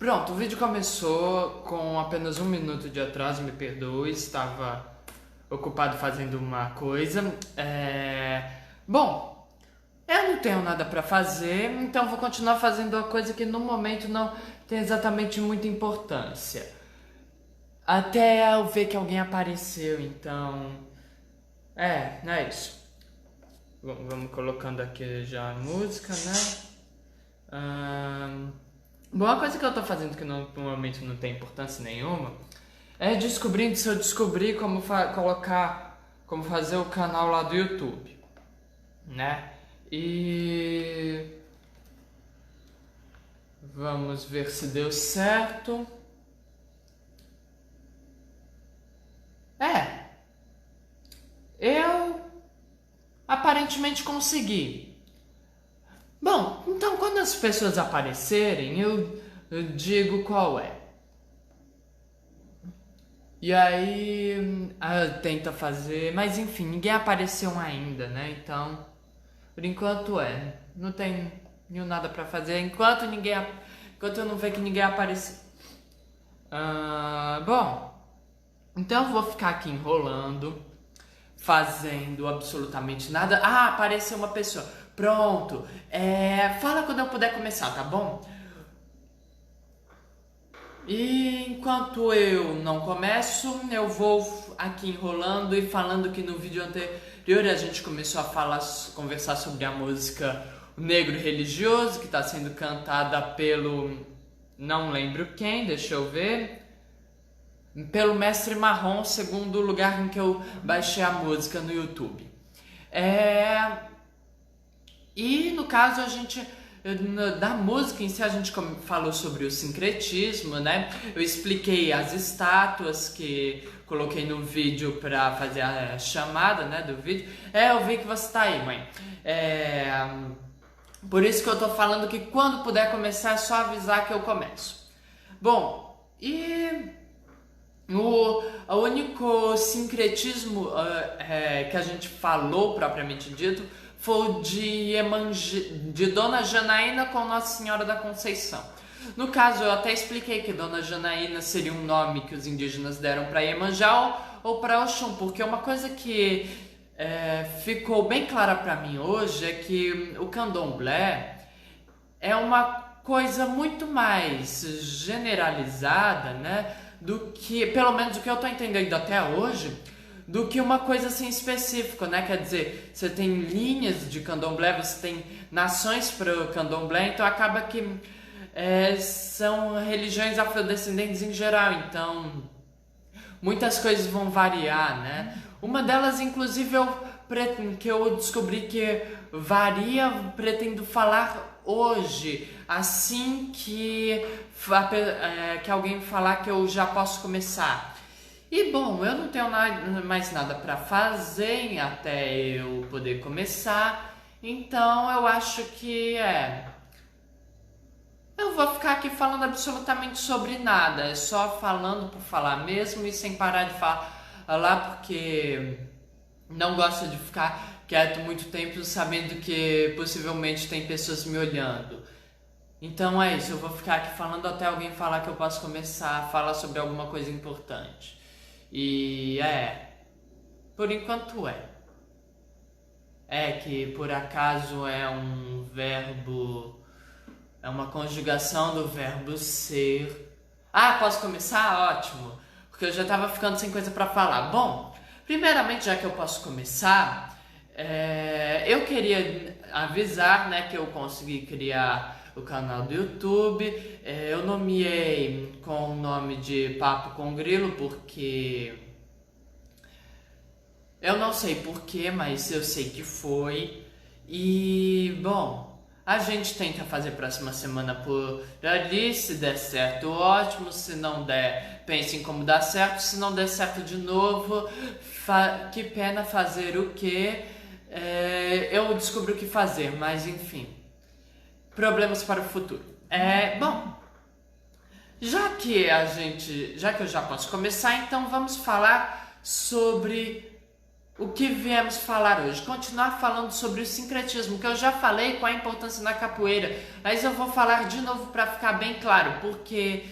Pronto, o vídeo começou com apenas 1 minuto de atraso, me perdoe, estava ocupado fazendo uma coisa. Bom, eu não tenho nada pra fazer, então vou continuar fazendo a coisa que no momento não tem exatamente muita importância. Até eu ver que alguém apareceu, então... não é isso. Vamos colocando aqui já a música, né? Bom, a coisa que eu tô fazendo que no momento não tem importância nenhuma é descobrindo se eu descobrir como como fazer o canal lá do YouTube, né? E vamos ver se deu certo. Eu aparentemente consegui. Bom, então quando as pessoas aparecerem, eu digo qual é. E aí, tenta fazer, mas enfim, ninguém apareceu ainda, né? Então, por enquanto não tenho nada pra fazer enquanto eu não ver que ninguém apareceu. Bom, então eu vou ficar aqui enrolando, fazendo absolutamente nada. Apareceu uma pessoa. Pronto. Fala quando eu puder começar, tá bom? E enquanto eu não começo, eu vou aqui enrolando e falando que no vídeo anterior a gente começou a conversar sobre a música O Negro Religioso, que está sendo cantada pelo... não lembro quem, deixa eu ver... pelo Mestre Marrom, segundo o lugar em que eu baixei a música no YouTube. E no caso da música em si a gente falou sobre o sincretismo, né? Eu expliquei as estátuas que coloquei no vídeo pra fazer a chamada, né, do vídeo. Eu vi que você tá aí, mãe. Por isso que eu tô falando que quando puder começar é só avisar que eu começo. Bom, e... o único sincretismo que a gente falou, propriamente dito, foi o de Dona Janaína com Nossa Senhora da Conceição. No caso, eu até expliquei que Dona Janaína seria um nome que os indígenas deram para Iemanjá ou para Oxum, porque uma coisa que ficou bem clara para mim hoje é que o candomblé é uma coisa muito mais generalizada, né? Do que, pelo menos o que eu tô entendendo até hoje, do que uma coisa assim específica, né? Quer dizer, você tem linhas de candomblé, você tem nações para o candomblé, então acaba que são religiões afrodescendentes em geral, então muitas coisas vão variar, né? Uma delas, inclusive, que eu descobri que varia, pretendo falar hoje, assim que alguém falar que eu já posso começar. E bom, eu não tenho mais nada pra fazer até eu poder começar, então eu acho que eu vou ficar aqui falando absolutamente sobre nada, é só falando por falar mesmo e sem parar de falar porque não gosto de ficar quieto muito tempo sabendo que possivelmente tem pessoas me olhando. Então é isso, eu vou ficar aqui falando até alguém falar que eu posso começar a falar sobre alguma coisa importante. E por enquanto que por acaso é um verbo, é uma conjugação do verbo ser. Posso começar? Ótimo, porque eu já tava ficando sem coisa pra falar. Bom, primeiramente, já que eu posso começar, eu queria avisar, né, que eu consegui criar o canal do YouTube. Eu nomeei com o nome de Papo com Grilo porque eu não sei porquê, mas eu sei que foi. E bom, a gente tenta fazer próxima semana por ali. Se der certo, ótimo. Se não der, pense em como dar certo. Se não der certo de novo, que pena fazer o quê? Eu descobri o que fazer, mas enfim. Problemas para o futuro. Bom, já que eu já posso começar, então vamos falar sobre o que viemos falar hoje? Continuar falando sobre o sincretismo, que eu já falei com a importância na capoeira, mas eu vou falar de novo para ficar bem claro, porque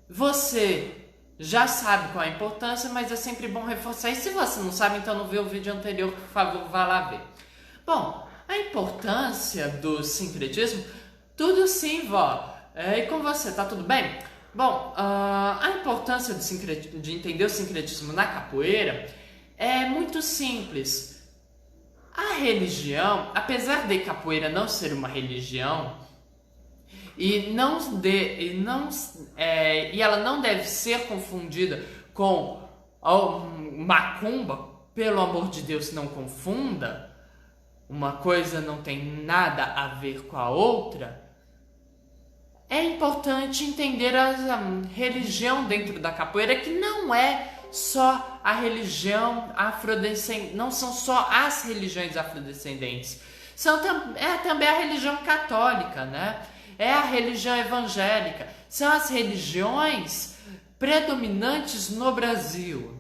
você já sabe qual é a importância, mas é sempre bom reforçar. E se você não sabe, então não viu o vídeo anterior, por favor, vá lá ver. Bom, a importância do sincretismo, tudo sim, vó. E com você, tá tudo bem? Bom, a importância de entender o sincretismo na capoeira é muito simples. A religião, apesar de capoeira não ser uma religião, e ela não deve ser confundida com macumba, pelo amor de Deus, não confunda. Uma coisa não tem nada a ver com a outra. É importante entender a religião dentro da capoeira, que não é só a religião afrodescendente, não são só as religiões afrodescendentes, é também a religião católica, né? É a religião evangélica, são as religiões predominantes no Brasil.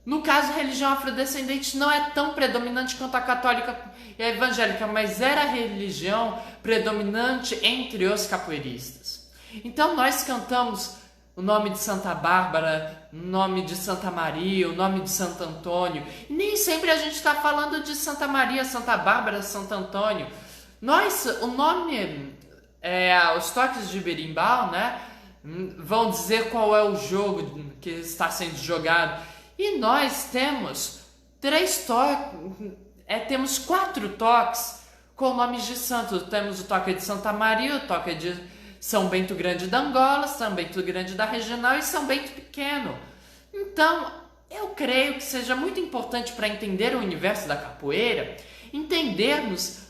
No caso, a religião afrodescendente não é tão predominante quanto a católica e a evangélica, mas era a religião predominante entre os capoeiristas. Então nós cantamos o nome de Santa Bárbara, o nome de Santa Maria, o nome de Santo Antônio. E nem sempre a gente está falando de Santa Maria, Santa Bárbara, Santo Antônio. O nome, os toques de berimbau, né, vão dizer qual é o jogo que está sendo jogado. E nós temos temos 4 toques com nomes de santos. Temos o toque de Santa Maria, o toque de São Bento Grande da Angola, São Bento Grande da Regional e São Bento Pequeno. Então, eu creio que seja muito importante para entender o universo da capoeira, entendermos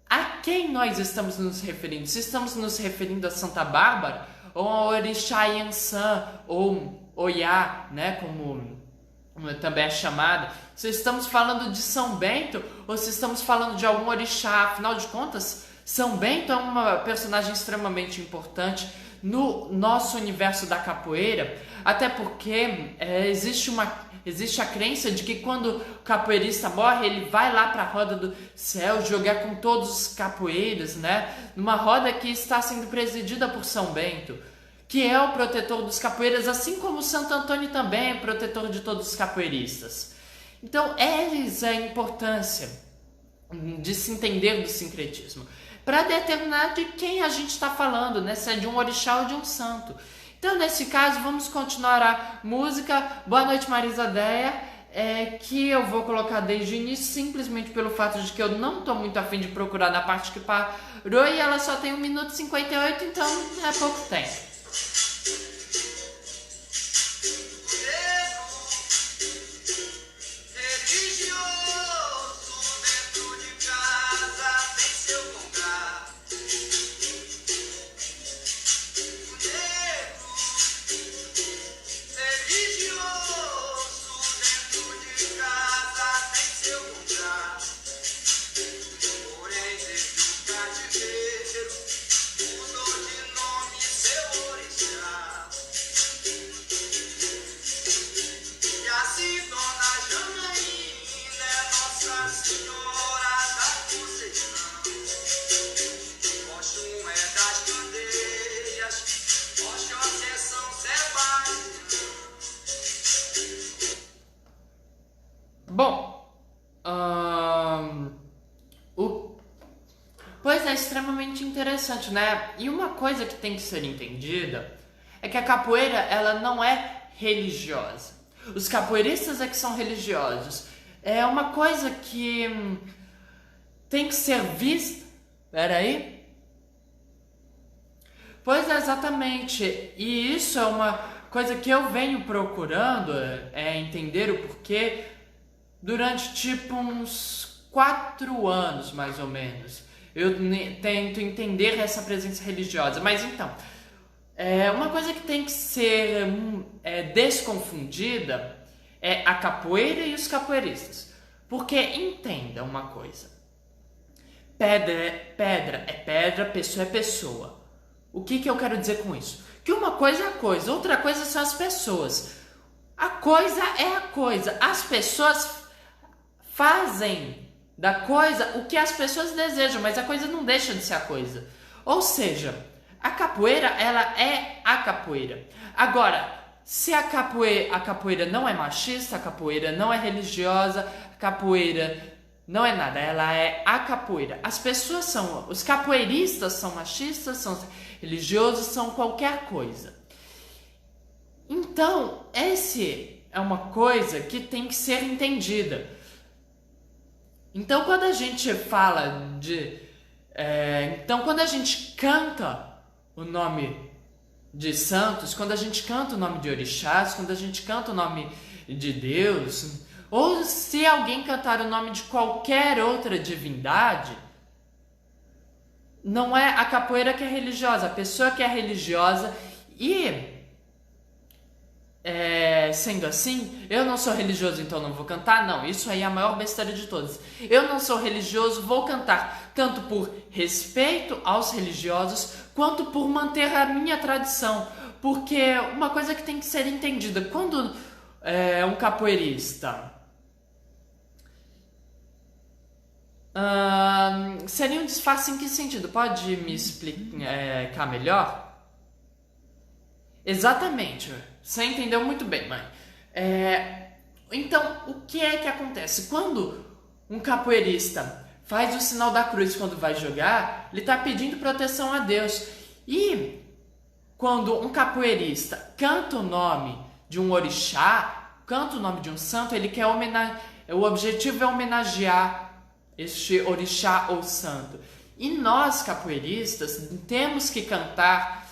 a quem nós estamos nos referindo. Se estamos nos referindo a Santa Bárbara, ou a Orixá Yansan, ou Oiá, né, como também é chamada, se estamos falando de São Bento ou se estamos falando de algum orixá. Afinal de contas, São Bento é uma personagem extremamente importante no nosso universo da capoeira, até porque existe a crença de que quando o capoeirista morre, ele vai lá para a roda do céu jogar com todos os capoeiras, né? Numa roda que está sendo presidida por São Bento, que é o protetor dos capoeiras, assim como Santo Antônio também é protetor de todos os capoeiristas. Então, essa é a importância de se entender do sincretismo, para determinar de quem a gente está falando, né? Se é de um orixá ou de um santo. Então, nesse caso, vamos continuar a música Boa Noite Marisa Deia, que eu vou colocar desde o início, simplesmente pelo fato de que eu não estou muito afim de procurar na parte que parou, e ela só tem 1 minuto e 58, então é pouco tempo. Bom, pois é extremamente interessante, né? E uma coisa que tem que ser entendida é que a capoeira, ela não é religiosa. Os capoeiristas é que são religiosos. É uma coisa que tem que ser vista... Peraí. Pois é, exatamente. E isso é uma coisa que eu venho procurando entender o porquê durante tipo uns 4 anos, mais ou menos. Eu tento entender essa presença religiosa. Mas então, uma coisa que tem que ser desconfundida é a capoeira e os capoeiristas. Porque entenda uma coisa. Pedra é pedra, pessoa é pessoa. O que eu quero dizer com isso? Que uma coisa é a coisa, outra coisa são as pessoas. A coisa é a coisa. As pessoas fazem da coisa o que as pessoas desejam, mas a coisa não deixa de ser a coisa. Ou seja, a capoeira, ela é a capoeira. Agora, se a capoeira não é machista, a capoeira não é religiosa, a capoeira não é nada, ela é a capoeira. Os capoeiristas são machistas, são religiosos, são qualquer coisa. Então, esse é uma coisa que tem que ser entendida. Então, quando a gente fala quando a gente canta o nome de santos, quando a gente canta o nome de orixás, quando a gente canta o nome de Deus, ou se alguém cantar o nome de qualquer outra divindade, não é a capoeira que é religiosa, a pessoa que é religiosa. E sendo assim, eu não sou religioso, então não vou cantar. Não, isso aí é a maior besteira de todas. Eu não sou religioso, vou cantar tanto por respeito aos religiosos, quanto por manter a minha tradição. Porque uma coisa que tem que ser entendida, quando um capoeirista seria um disfarce em que sentido? Pode me explicar melhor? Exatamente, você entendeu muito bem, mãe. Então, o que é que acontece? Quando um capoeirista faz o sinal da cruz quando vai jogar, ele está pedindo proteção a Deus. E quando um capoeirista canta o nome de um orixá, canta o nome de um santo, ele quer o objetivo é homenagear este orixá ou santo. E nós, capoeiristas, temos que cantar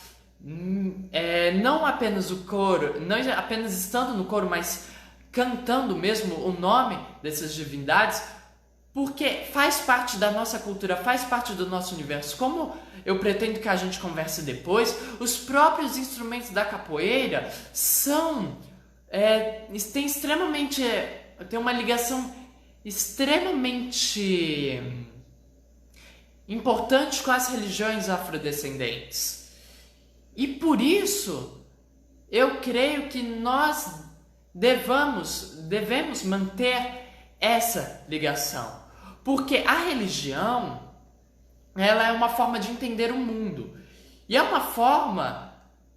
não apenas o coro, não apenas estando no coro, mas cantando mesmo o nome dessas divindades, porque faz parte da nossa cultura, faz parte do nosso universo. Como eu pretendo que a gente converse depois, os próprios instrumentos da capoeira tem uma ligação extremamente importante com as religiões afrodescendentes. E por isso, eu creio que nós devemos manter essa ligação. Porque a religião, ela é uma forma de entender o mundo. E é uma forma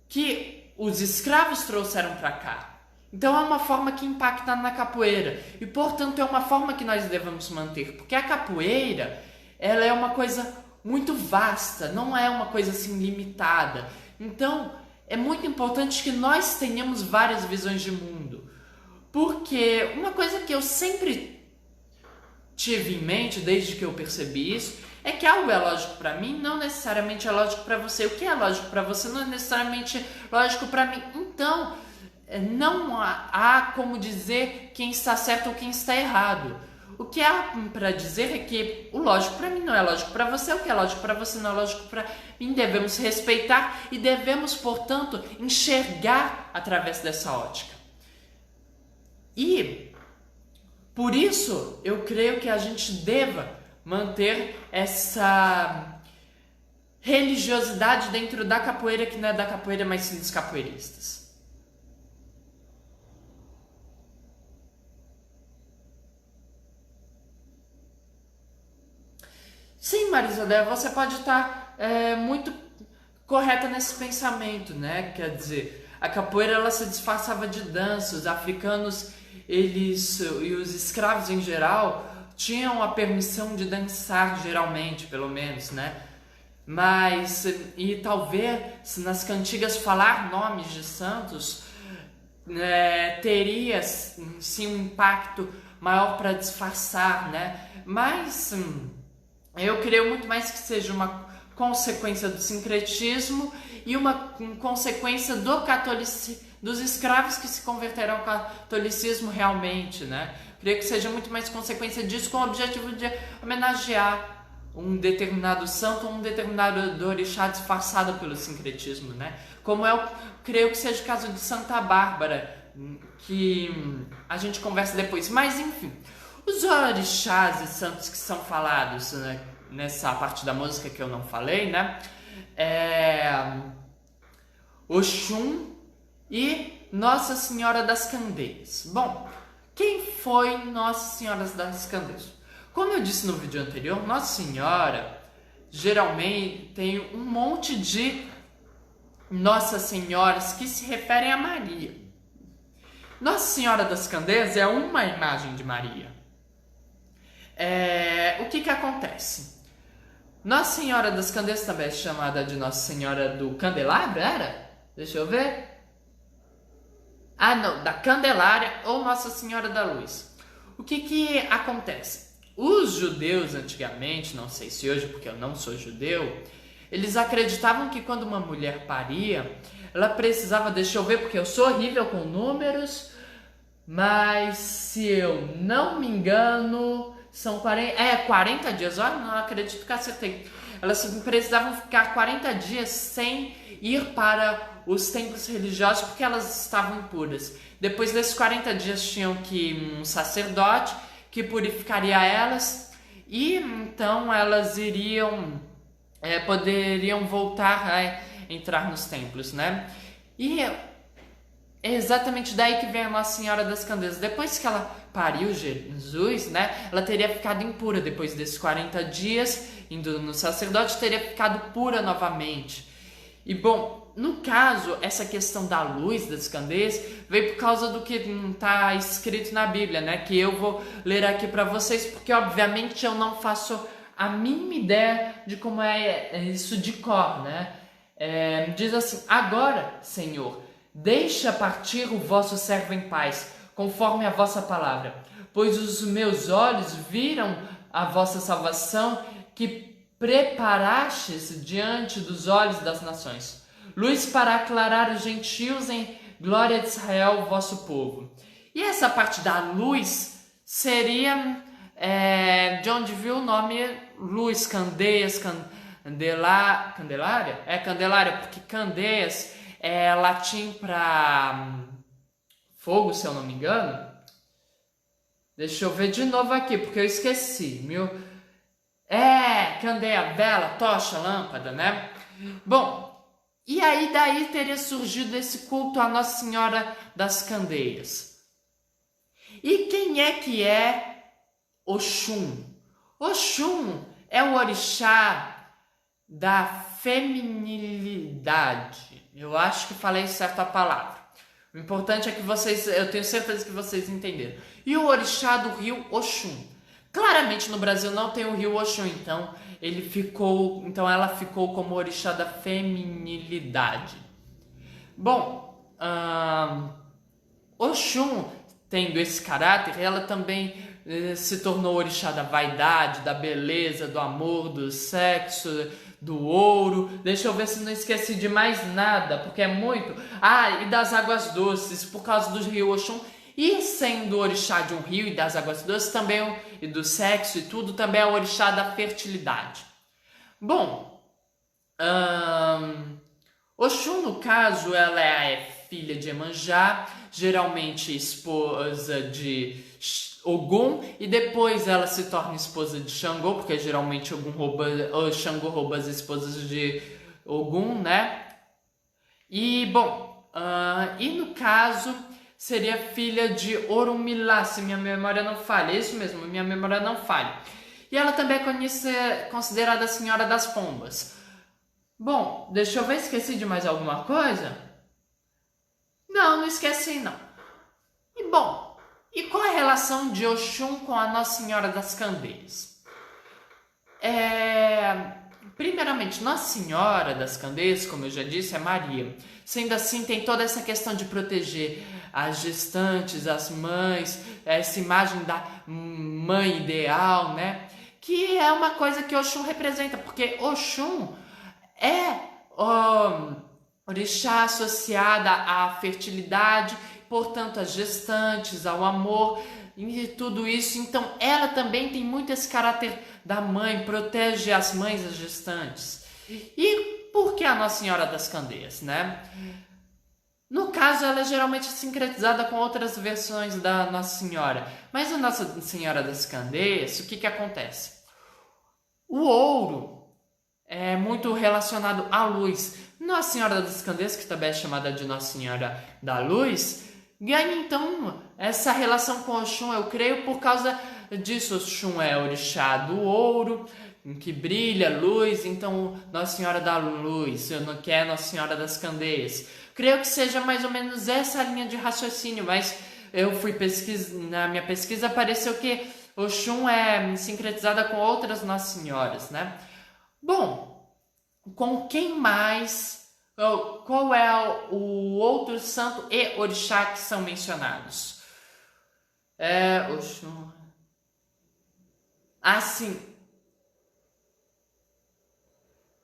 que os escravos trouxeram para cá. Então é uma forma que impacta na capoeira. E, portanto, é uma forma que nós devemos manter. Porque a capoeira, ela é uma coisa muito vasta, não é uma coisa assim limitada. Então, é muito importante que nós tenhamos várias visões de mundo. Porque uma coisa que eu sempre tive em mente, desde que eu percebi isso, é que algo é lógico para mim, não necessariamente é lógico para você. O que é lógico para você não é necessariamente lógico para mim. Então, não há como dizer quem está certo ou quem está errado. O que há para dizer é que o lógico para mim não é lógico para você, o que é lógico para você não é lógico para mim. Devemos respeitar e devemos, portanto, enxergar através dessa ótica. E, por isso, eu creio que a gente deva manter essa religiosidade dentro da capoeira, que não é da capoeira, mas sim dos capoeiristas. Sim, Marisabel, você pode estar muito correta nesse pensamento, né? Quer dizer, a capoeira ela se disfarçava de dança, os africanos e os escravos em geral tinham a permissão de dançar, geralmente, pelo menos, né? Mas, e talvez nas cantigas falar nomes de santos teria sim um impacto maior para disfarçar, né? Mas eu creio muito mais que seja uma consequência do sincretismo e uma consequência dos escravos que se converteram ao catolicismo realmente, né? Creio que seja muito mais consequência disso, com o objetivo de homenagear um determinado santo ou um determinado orixá disfarçado pelo sincretismo, né? Como eu creio que seja o caso de Santa Bárbara, que a gente conversa depois. Mas, enfim, os orixás e santos que são falados, né, nessa parte da música que eu não falei, né? Oxum e Nossa Senhora das Candeias. Bom, Quem foi Nossa Senhora das Candeias? Como eu disse no vídeo anterior, Nossa Senhora geralmente tem um monte de Nossas Senhoras que se referem a Maria. Nossa Senhora das Candeias é uma imagem de Maria. O que acontece? Nossa Senhora das Candeias também é chamada de Nossa Senhora do Candelabro, era? Deixa eu ver. Ah, não, da Candelária ou Nossa Senhora da Luz. O que acontece? Os judeus antigamente, não sei se hoje, porque eu não sou judeu, eles acreditavam que quando uma mulher paria, ela precisava, deixa eu ver, porque eu sou horrível com números, mas se eu não me engano, são 40 dias, olha, não acredito que acertei. Elas precisavam ficar 40 dias sem ir para os templos religiosos porque elas estavam impuras. Depois desses 40 dias tinham que um sacerdote que purificaria elas e então elas poderiam voltar a entrar nos templos, né? E é exatamente daí que vem a Nossa Senhora das Candeias. Depois que ela pariu Jesus, né? Ela teria ficado impura depois desses 40 dias, indo no sacerdote, teria ficado pura novamente. E bom, no caso, essa questão da luz das candeias veio por causa do que não está escrito na Bíblia, né? Que eu vou ler aqui para vocês, porque obviamente eu não faço a mínima ideia de como é isso de cor, né? Diz assim: agora, Senhor, deixa partir o vosso servo em paz, conforme a vossa palavra, pois os meus olhos viram a vossa salvação, que preparastes diante dos olhos das nações, luz para aclarar os gentios em glória de Israel, vosso povo. E essa parte da luz seria de onde viu o nome luz, candeias, candelária? Candelária, porque candeias é latim para fogo, se eu não me engano. Deixa eu ver de novo aqui, porque eu esqueci. Candeia, vela, tocha, lâmpada, né? Bom, e aí daí teria surgido esse culto à Nossa Senhora das Candeias. E quem é que é Oxum? Oxum é o orixá da feminilidade. Eu acho que falei certo a palavra. O importante é que eu tenho certeza que vocês entenderam. E o orixá do rio Oxum. Claramente no Brasil não tem o rio Oxum, então ela ficou como orixá da feminilidade. Bom, Oxum, tendo esse caráter, ela também se tornou orixá da vaidade, da beleza, do amor, do sexo, do ouro. Deixa eu ver se não esqueci de mais nada, porque é muito. E das águas doces, por causa do rio Oxum. E sendo orixá de um rio e das águas doces, também, e do sexo e tudo, também é o orixá da fertilidade. Bom, Oxum, no caso, ela é filha de Iemanjá, geralmente esposa de Ogum, e depois ela se torna esposa de Xangô, porque geralmente Xangô rouba as esposas de Ogum, né? E, bom, e no caso seria filha de Orunmilá, se minha memória não falha. É isso mesmo, minha memória não falha. E ela também é considerada a Senhora das Pombas. Bom, deixa eu ver, esqueci de mais alguma coisa? Não esqueci não. E bom, e qual é a relação de Oxum com a Nossa Senhora das Candeias? Primeiramente, Nossa Senhora das Candeias, como eu já disse, é Maria. Sendo assim, tem toda essa questão de proteger as gestantes, as mães, essa imagem da mãe ideal, né? Que é uma coisa que Oxum representa, porque Oxum é orixá associada à fertilidade, portanto, às gestantes, ao amor e tudo isso. Então, ela também tem muito esse caráter da mãe, protege as mães, as gestantes. E por que a Nossa Senhora das Candeias, né? No caso, ela é geralmente sincretizada com outras versões da Nossa Senhora. Mas a Nossa Senhora das Candeias, o que acontece? O ouro é muito relacionado à luz. Nossa Senhora das Candeias, que também é chamada de Nossa Senhora da Luz, ganha então essa relação com Oxum, eu creio, por causa disso. Oxum é orixá do ouro, em que brilha luz, então Nossa Senhora da Luz, que é Nossa Senhora das Candeias. Creio que seja mais ou menos essa linha de raciocínio, mas eu fui na minha pesquisa apareceu que Oxum é sincretizada com outras Nossas Senhoras, né? Bom, com quem mais? Qual é o outro santo e orixá que são mencionados? Oxum. Ah, sim.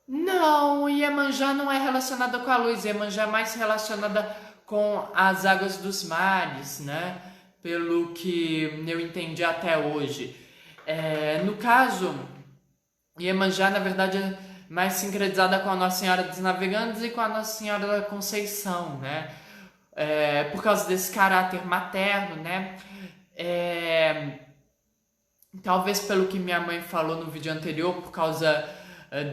Não, Iemanjá não é relacionada com a luz. Iemanjá é mais relacionada com as águas dos mares, né? Pelo que eu entendi até hoje. No caso, Iemanjá, na verdade, é mais sincretizada com a Nossa Senhora dos Navegantes e com a Nossa Senhora da Conceição, né? Por causa desse caráter materno, né? Talvez pelo que minha mãe falou no vídeo anterior, por causa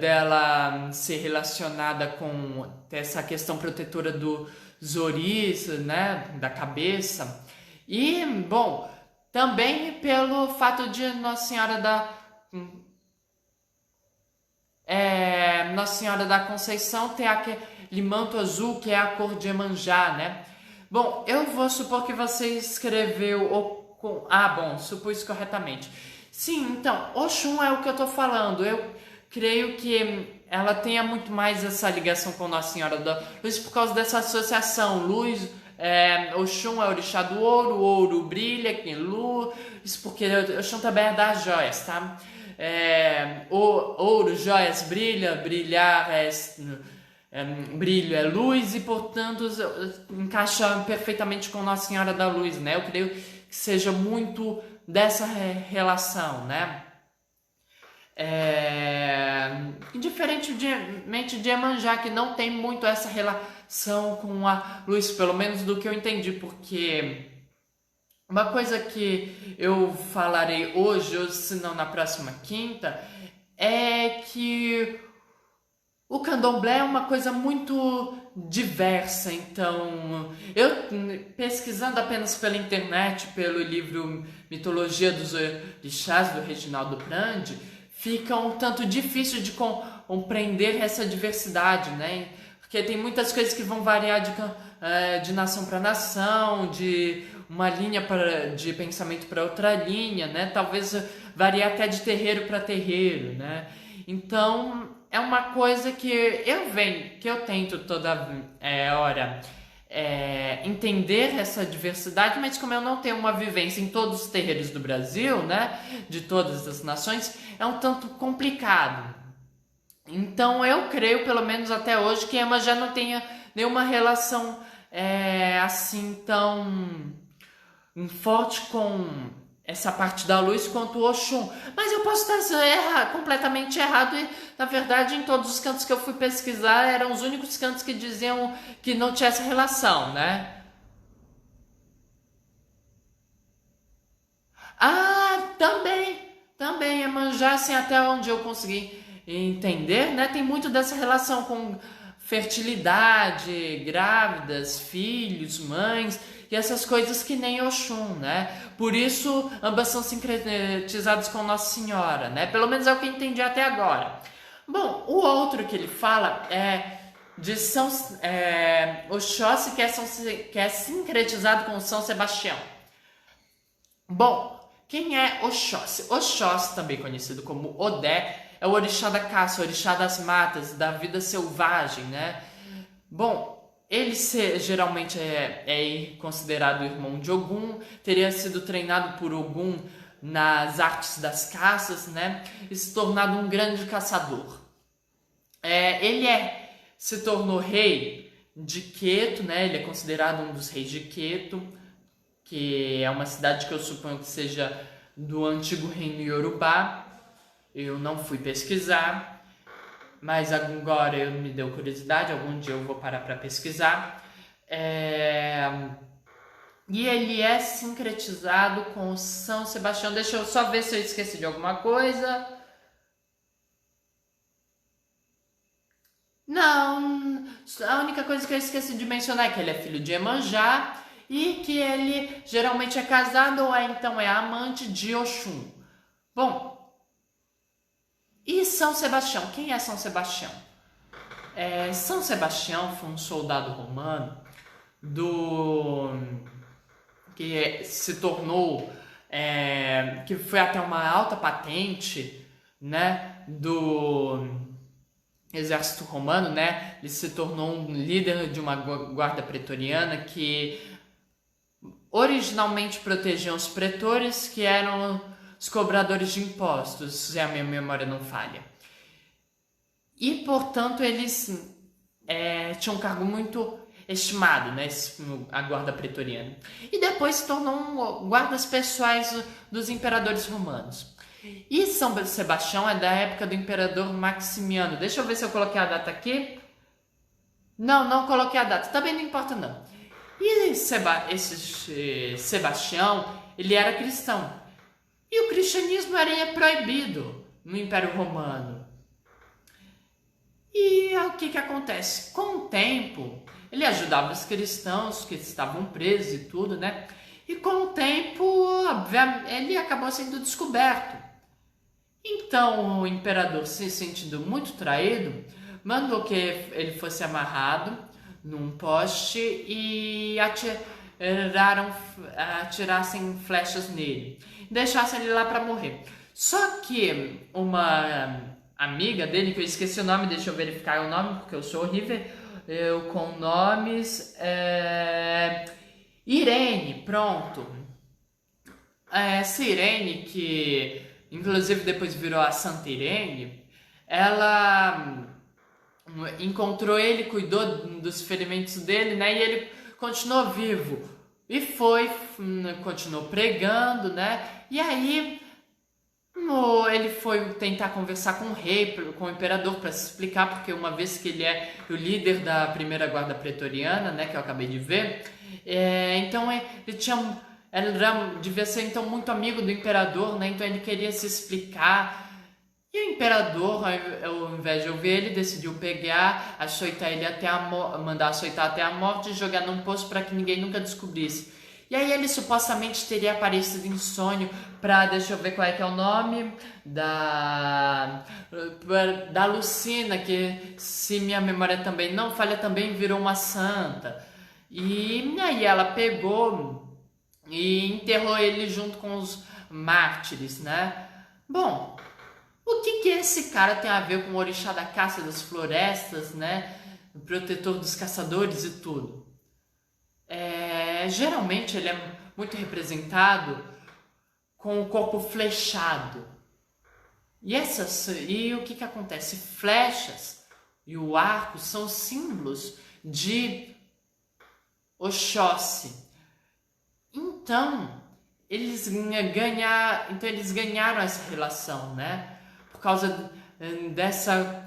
dela ser relacionada com essa questão protetora do oris, né? Da cabeça. E, bom, também pelo fato de Nossa Senhora da Conceição ter aquele manto azul que é a cor de Iemanjá, né? Bom, eu vou supor que você escreveu bom, supus corretamente. Sim, então, Oxum é o que eu tô falando. Eu creio que ela tenha muito mais essa ligação com Nossa Senhora da Luz por causa dessa associação. Luz, Oxum é o orixá do ouro, o ouro brilha, que luz, isso porque Oxum também é das joias, tá? Ouro, joias, brilhar brilho é luz e, portanto, encaixa perfeitamente com Nossa Senhora da Luz, né? Eu creio que seja muito dessa relação, né? Diferentemente de Iemanjá, que não tem muito essa relação com a luz, pelo menos do que eu entendi, porque uma coisa que eu falarei hoje, ou se não na próxima quinta, é que o candomblé é uma coisa muito diversa. Então, eu pesquisando apenas pela internet, pelo livro Mitologia dos Orixás, do Reginaldo Prandi, fica um tanto difícil de compreender essa diversidade, né? Porque tem muitas coisas que vão variar de nação para nação, de uma linha de pensamento para outra linha, né? Talvez varie até de terreiro para terreiro, né? Então, é uma coisa que eu tento toda hora entender essa diversidade, mas como eu não tenho uma vivência em todos os terreiros do Brasil, né, de todas as nações, é um tanto complicado. Então eu creio, pelo menos até hoje, que Ema já não tenha nenhuma relação assim tão forte com essa parte da luz quanto o Oxum. Mas eu posso estar completamente errado e, na verdade, em todos os cantos que eu fui pesquisar, eram os únicos cantos que diziam que não tinha essa relação, né? Também, Iemanjá, assim, até onde eu consegui entender, né? Tem muito dessa relação com fertilidade, grávidas, filhos, mães e essas coisas que nem Oxum, né? Por isso, ambas são sincretizadas com Nossa Senhora, né? Pelo menos é o que eu entendi até agora. Bom, o outro que ele fala é de Oxóssi, que é sincretizado com São Sebastião. Bom, quem é Oxóssi? Oxóssi, também conhecido como Odé, é o orixá da caça, o orixá das matas, da vida selvagem, né? Bom, ele geralmente é considerado irmão de Ogum, teria sido treinado por Ogum nas artes das caças, né? E se tornado um grande caçador. Ele se tornou rei de Queto, né? Ele é considerado um dos reis de Queto, que é uma cidade que eu suponho que seja do antigo reino Yorubá. Eu não fui pesquisar, mas agora me deu curiosidade, algum dia eu vou parar para pesquisar. E ele é sincretizado com São Sebastião. Deixa eu só ver se eu esqueci de alguma coisa. Não, a única coisa que eu esqueci de mencionar é que ele é filho de Iemanjá e que ele geralmente é casado ou então é amante de Oxum. Bom, e São Sebastião? Quem é São Sebastião? São Sebastião foi um soldado romano que se tornou, que foi até uma alta patente, né, do exército romano, né? Ele se tornou um líder de uma guarda pretoriana que originalmente protegiam os pretores, que eram os cobradores de impostos, se a minha memória não falha. E, portanto, eles tinham um cargo muito estimado, né, a guarda pretoriana. E depois se tornou guardas pessoais dos imperadores romanos. E São Sebastião é da época do imperador Maximiano. Deixa eu ver se eu coloquei a data aqui. Não coloquei a data. Também não importa não. E esse Sebastião, ele era cristão. E o cristianismo era proibido no Império Romano. E o que acontece? Com o tempo, ele ajudava os cristãos que estavam presos e tudo, né? E com o tempo, ele acabou sendo descoberto. Então, o imperador, se sentindo muito traído, mandou que ele fosse amarrado num poste e atirassem flechas nele. Deixassem ele lá para morrer. Só que uma amiga dele, que eu esqueci o nome, deixa eu verificar o nome, porque eu sou horrível, com nomes, Irene, pronto. Essa Irene, que inclusive depois virou a Santa Irene, ela encontrou ele, cuidou dos ferimentos dele, né, e ele continuou vivo. E continuou pregando, né, e aí ele foi tentar conversar com o rei, com o imperador, para se explicar, porque uma vez que ele é o líder da primeira guarda pretoriana, né, que eu acabei de ver, então ele devia ser então muito amigo do imperador, né, então ele queria se explicar. E o imperador, ao invés de ouvir ele, decidiu pegar, mandar açoitar até a morte e jogar num poço para que ninguém nunca descobrisse. E aí ele supostamente teria aparecido em sonho para, deixa eu ver qual é que é o nome, da Lucina, que, se minha memória também não falha, também virou uma santa. E aí ela pegou e enterrou ele junto com os mártires, né? Bom, o que esse cara tem a ver com o orixá da caça das florestas, né? O protetor dos caçadores e tudo? Geralmente ele é muito representado com o corpo flechado. E o que acontece? Flechas e o arco são símbolos de Oxóssi. Então eles ganharam essa relação, né? Por causa dessa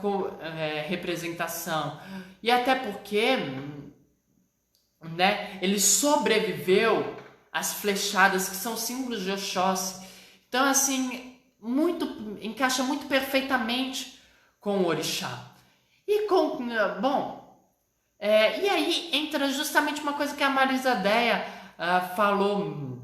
representação. E até porque, né, ele sobreviveu às flechadas, que são símbolos de Oxóssi. Então, assim, encaixa muito perfeitamente com o orixá. E e aí entra justamente uma coisa que a Marisa Deia falou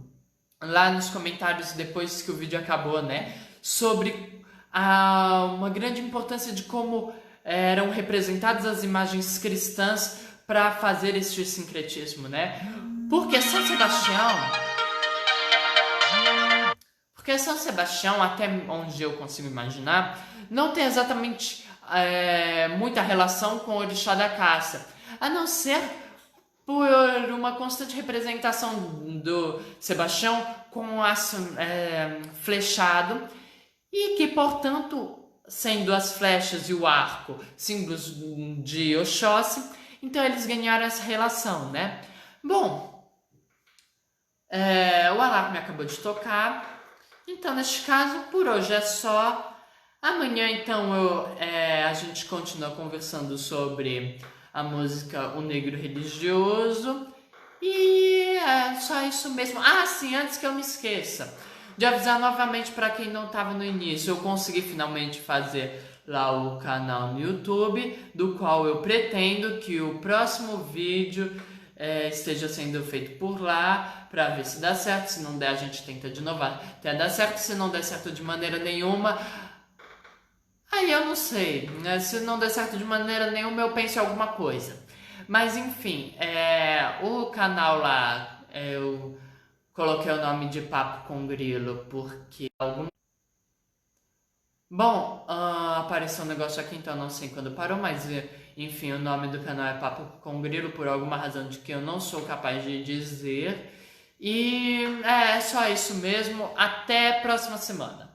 lá nos comentários depois que o vídeo acabou, né? Sobre uma grande importância de como eram representadas as imagens cristãs para fazer esse sincretismo, né? Porque São Sebastião, até onde eu consigo imaginar, não tem exatamente muita relação com o orixá da caça, a não ser por uma constante representação do Sebastião com flechado, e que, portanto, sendo as flechas e o arco símbolos de Oxóssi, então eles ganharam essa relação, né? Bom, o alarme acabou de tocar, então neste caso por hoje é só. Amanhã então a gente continua conversando sobre a música O Negro Religioso. E é só isso mesmo. Ah, sim, antes que eu me esqueça de avisar novamente para quem não estava no início, eu consegui finalmente fazer lá o canal no YouTube, do qual eu pretendo que o próximo vídeo esteja sendo feito por lá, para ver se dá certo. Se não der, a gente tenta de novo até dar certo. Se não der certo de maneira nenhuma, aí eu não sei, né? Se não der certo de maneira nenhuma, eu penso em alguma coisa. Mas enfim, o canal lá, eu coloquei o nome de Papo com Grilo porque Bom, apareceu um negócio aqui, então eu não sei quando parou, mas enfim, o nome do canal é Papo com Grilo por alguma razão de que eu não sou capaz de dizer. E é só isso mesmo. Até a próxima semana.